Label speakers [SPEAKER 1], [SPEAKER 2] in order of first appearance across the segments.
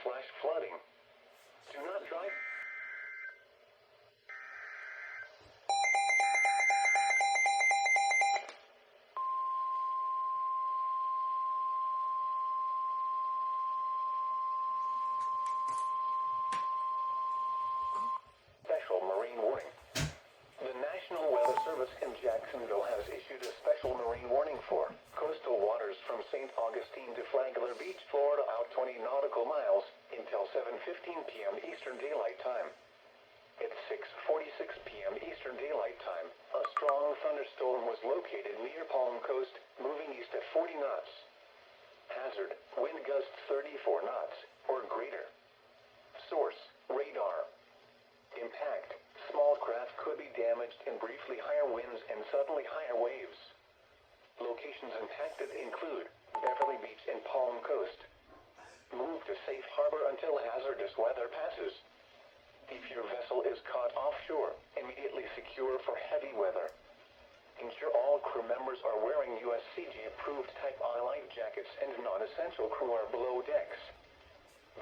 [SPEAKER 1] flooding. Do not drive. Special marine warning. The National Weather Service in Jacksonville has issued a special marine warning for coastal waters from Saint Augustine to Flagler Beach, Florida, out 20 nautical miles until 7:15 p.m. Eastern Daylight Time. At 6:46 p.m. Eastern Daylight Time, a strong thunderstorm was located near Palm Coast, moving east at 40 knots. Hazard: wind gusts 34 knots or greater. Source: radar. Impact: small craft could be damaged in briefly higher winds and suddenly higher waves. Locations impacted include Beverly Beach and Palm Coast. Move to safe harbor until hazardous weather passes. If your vessel is caught offshore, immediately secure for heavy weather. Ensure all crew members are wearing USCG-approved Type I life jackets and non-essential crew are below decks.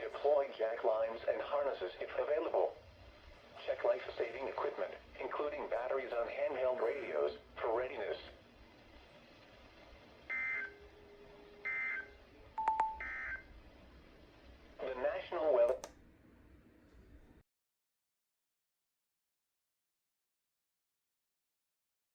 [SPEAKER 1] Deploy jack lines and harnesses if available. Check life-saving equipment, including batteries on handheld radios, for readiness.